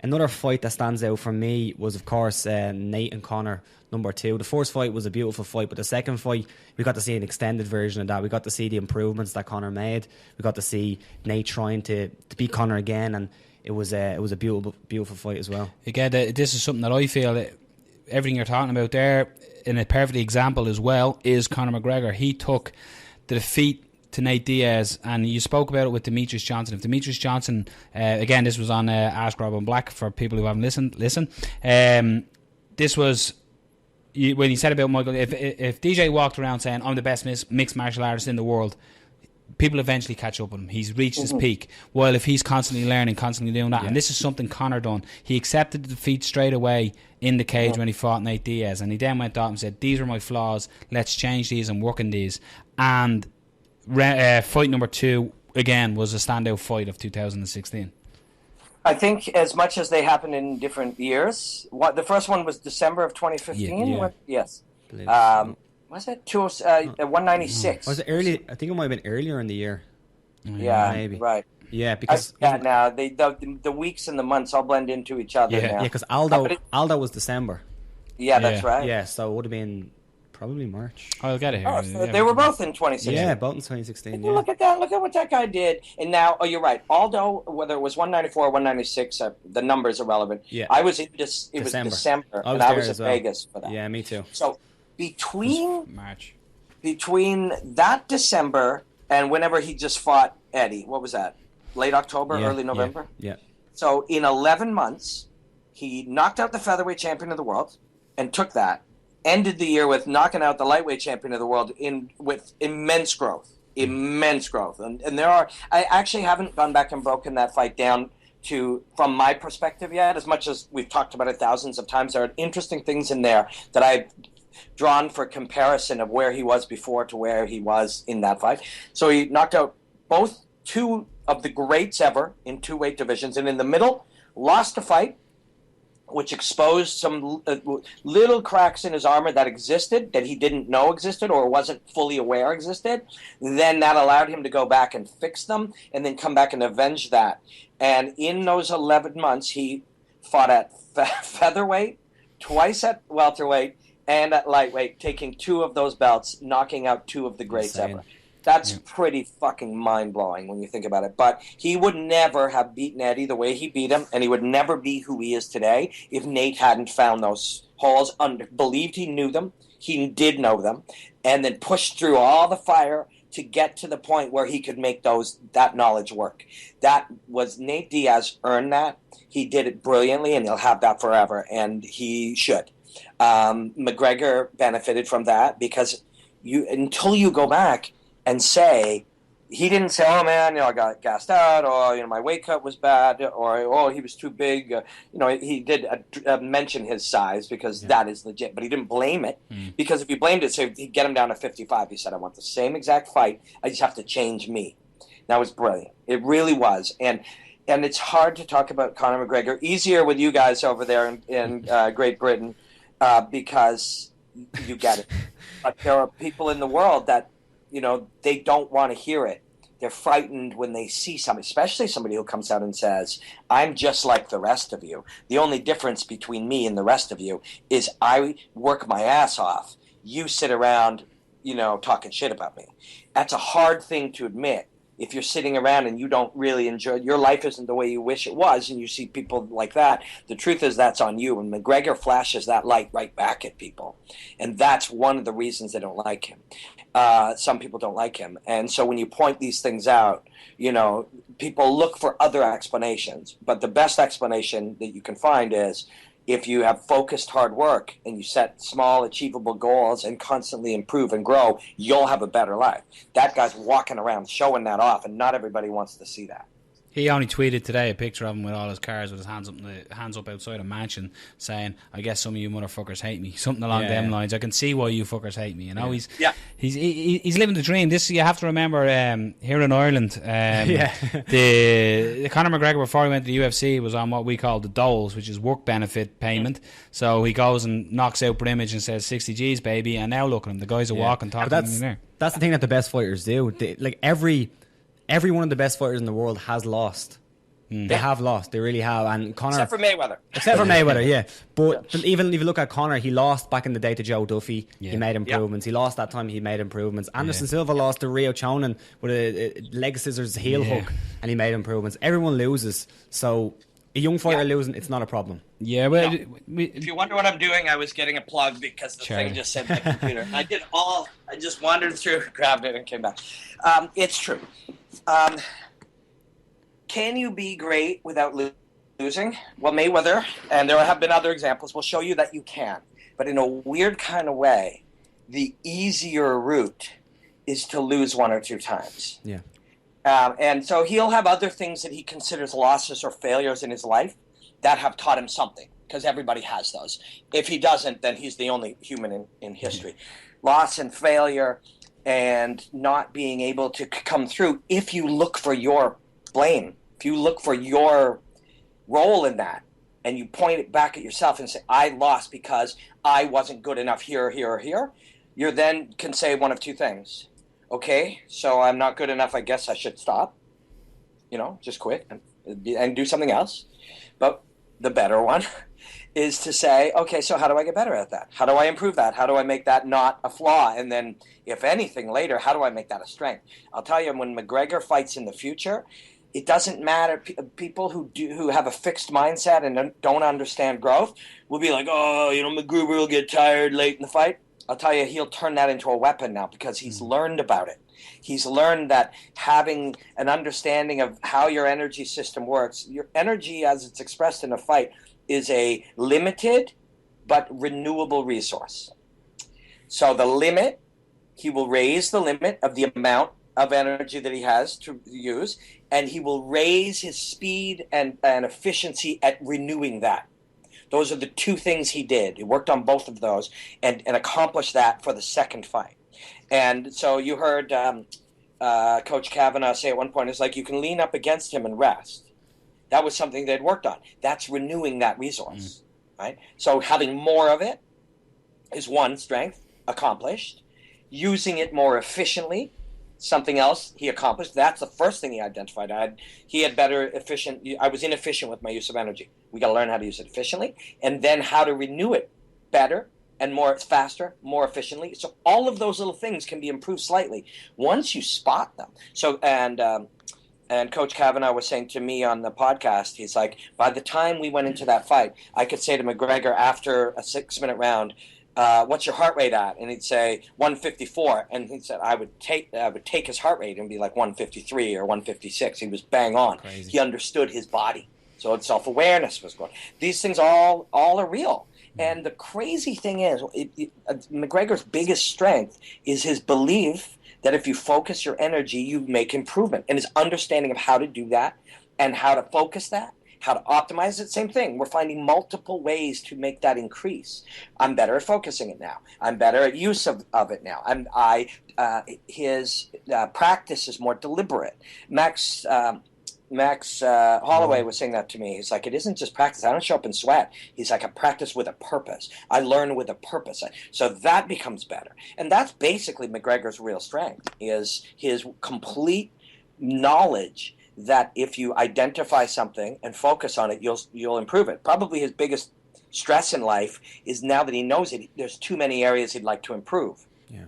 Another fight that stands out for me was, of course, Nate and Conor, number 2. The first fight was a beautiful fight, but the second fight, we got to see an extended version of that. We got to see the improvements that Conor made. We got to see Nate trying to beat Conor again, and it was a beautiful fight as well. Again, this is something that I feel that everything you're talking about there, in a perfect example as well, is Conor McGregor. He took the defeat to Nate Diaz, and you spoke about it with Demetrius Johnson. If Demetrius Johnson, again, this was on Ask Rob on Black for people who haven't listened. This was when he said about Michael. If DJ walked around saying, "I'm the best mixed martial artist in the world," people eventually catch up with him. He's reached his peak. While if he's constantly learning, constantly doing that, and this is something Conor done. He accepted the defeat straight away in the cage when he fought Nate Diaz, and he then went out and said, "These are my flaws. Let's change these and work on these." And fight number 2 again was a standout fight of 2016. I think as much as they happen in different years. The first one was December of 2015. Yeah. Yes. Was it 196? Was it early? I think it might have been earlier in the year. Yeah, maybe. Right. Yeah, because now the weeks and the months all blend into each other. Yeah, because Aldo was December. Yeah, that's right. Yeah, so it would have been probably March. I'll get it here. So they were both in 2016. Yeah, both in 2016. Yeah. Look at that! Look at what that guy did. And now, you're right. Aldo, whether it was 194 or 196, the numbers are relevant. Yeah. I was in was December, and I was in Vegas for that. Yeah, me too. So between March, that December and whenever he just fought Eddie, what was that? Late October, early November. Yeah. So in 11 months, he knocked out the featherweight champion of the world and took that. Ended the year with knocking out the lightweight champion of the world with immense growth. And I actually haven't gone back and broken that fight down from my perspective yet, as much as we've talked about it thousands of times. There are interesting things in there that I've drawn for comparison of where he was before to where he was in that fight. So he knocked out both 2 of the greats ever in 2 weight divisions, and in the middle, lost a fight which exposed some little cracks in his armor that existed, that he didn't know existed or wasn't fully aware existed. Then that allowed him to go back and fix them and then come back and avenge that. And in those 11 months, he fought at featherweight, twice at welterweight, and at lightweight, taking 2 of those belts, knocking out 2 of the greats ever. That's pretty fucking mind-blowing when you think about it. But he would never have beaten Eddie the way he beat him, and he would never be who he is today if Nate hadn't found those holes, believed he knew them, he did know them, and then pushed through all the fire to get to the point where he could make that knowledge work. That was Nate Diaz earned that. He did it brilliantly, and he'll have that forever, and he should. McGregor benefited from that because until you go back and say, he didn't say, "Oh man, I got gassed out," or my weight cut was bad, or "Oh, he was too big." He did mention his size because that is legit, but he didn't blame it because if he blamed it, say he'd get him down to 55. He said, "I want the same exact fight. I just have to change me." That was brilliant. It really was, and it's hard to talk about Conor McGregor. Easier with you guys over there in Great Britain because you get it. But there are people in the world that, they don't want to hear it. They're frightened when they see somebody, especially somebody who comes out and says, "I'm just like the rest of you. The only difference between me and the rest of you is I work my ass off. You sit around, talking shit about me." That's a hard thing to admit. If you're sitting around and you don't really enjoy, your life isn't the way you wish it was, and you see people like that, the truth is that's on you. And McGregor flashes that light right back at people. And that's one of the reasons they don't like him. Some people don't like him. And so when you point these things out, people look for other explanations. But the best explanation that you can find is if you have focused hard work and you set small, achievable goals and constantly improve and grow, you'll have a better life. That guy's walking around showing that off, and not everybody wants to see that. He only tweeted today a picture of him with all his cars with his hands up outside a mansion saying, "I guess some of you motherfuckers hate me." Something along them lines. I can see why you fuckers hate me. He's living the dream. This you have to remember here in Ireland. The Conor McGregor before he went to the UFC was on what we call the doles, which is work benefit payment. So he goes and knocks out Brimage and says 60 G's baby, and now look at him. The guys are walking, talking to him in there. That's the thing that the best fighters do. Every one of the best fighters in the world has lost. They have lost. They really have. And Conor, Except for Mayweather. Yeah. But even if you look at Conor, he lost back in the day to Joe Duffy. Yeah. He made improvements. He lost that time. He made improvements. Anderson Silva lost to Rio Chonin with a leg scissors heel hook, and he made improvements. Everyone loses. So a young fighter losing, it's not a problem. Yeah, well, if you wonder what I'm doing, I was getting a plug because the thing just said my computer. I just wandered through, grabbed it, and came back. It's true. Can you be great without losing? Well, Mayweather, and there have been other examples, will show you that you can. But in a weird kind of way, the easier route is to lose one or two times. Yeah. And so he'll have other things that he considers losses or failures in his life that have taught him something, because everybody has those. If he doesn't, then he's the only human in history. Loss and failure and not being able to come through. If you look for your blame, if you look for your role in that, and you point it back at yourself and say, I lost because I wasn't good enough here, here, or here, you then can say one of two things. Okay, so I'm not good enough, I guess I should stop. Just quit and do something else. But the better one is to say, okay, so how do I get better at that? How do I improve that? How do I make that not a flaw? And then, if anything, later, how do I make that a strength? I'll tell you, when McGregor fights in the future, it doesn't matter. People who have a fixed mindset and don't understand growth will be like, McGregor will get tired late in the fight. I'll tell you, he'll turn that into a weapon now because he's learned about it. He's learned that having an understanding of how your energy system works, your energy as it's expressed in a fight is a limited but renewable resource. So the limit, he will raise the limit of the amount of energy that he has to use, and he will raise his speed and efficiency at renewing that. Those are the two things he did. He worked on both of those and accomplished that for the second fight. And so you heard Coach Kavanaugh say at one point, it's like you can lean up against him and rest. That was something they'd worked on. That's renewing that resource, right? So having more of it is one strength accomplished. Using it more efficiently, something else he accomplished. That's the first thing he identified. I was inefficient with my use of energy. We got to learn how to use it efficiently, and then how to renew it better and faster, more efficiently. So all of those little things can be improved slightly once you spot them. So and Coach Kavanaugh was saying to me on the podcast, he's like, by the time we went into that fight, I could say to McGregor after a 6-minute round, what's your heart rate at? And he'd say 154, and he said I would take his heart rate and be like 153 or 156. He was bang on. Crazy. He understood his body, so self-awareness was going. These things all are real. And the crazy thing is, McGregor's biggest strength is his belief that if you focus your energy, you make improvement, and his understanding of how to do that and how to focus that. How to optimize it, same thing. We're finding multiple ways to make that increase. I'm better at focusing it now. I'm better at use of it now. His practice is more deliberate. Max Holloway was saying that to me. He's like, it isn't just practice. I don't show up in sweat. He's like, I practice with a purpose. I learn with a purpose. So that becomes better. And that's basically McGregor's real strength, is his complete knowledge that if you identify something and focus on it, you'll improve it. Probably his biggest stress in life is now that he knows it, there's too many areas he'd like to improve. Yeah.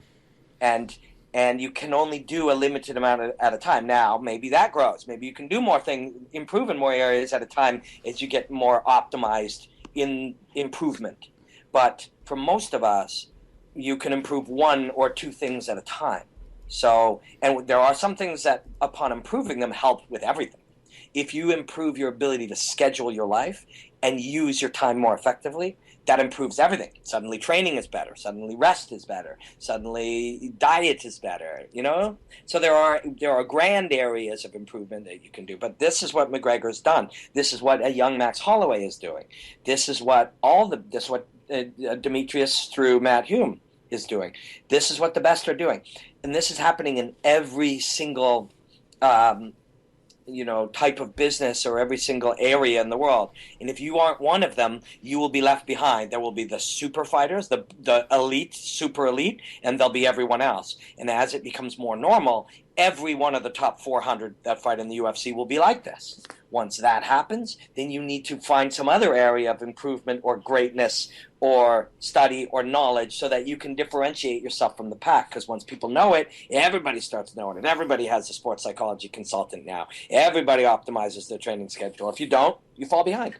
And you can only do a limited amount at a time. Now, maybe that grows. Maybe you can do more things, improve in more areas at a time as you get more optimized in improvement. But for most of us, you can improve one or two things at a time. So, and there are some things that, upon improving them, help with everything. If you improve your ability to schedule your life and use your time more effectively, that improves everything. Suddenly training is better. Suddenly rest is better. Suddenly diet is better, So there are grand areas of improvement that you can do. But this is what McGregor's done. This is what a young Max Holloway is doing. This is what Demetrius through Matt Hume is doing. This is what the best are doing. And this is happening in every single type of business or every single area in the world. And if you aren't one of them, you will be left behind. There will be the super fighters, the elite, super elite, and there'll be everyone else. And as it becomes more normal, every one of the top 400 that fight in the UFC will be like this. Once that happens, then you need to find some other area of improvement or greatness or study or knowledge so that you can differentiate yourself from the pack. Because once people know it, everybody starts knowing it. Everybody has a sports psychology consultant now. Everybody optimizes their training schedule. If you don't, you fall behind.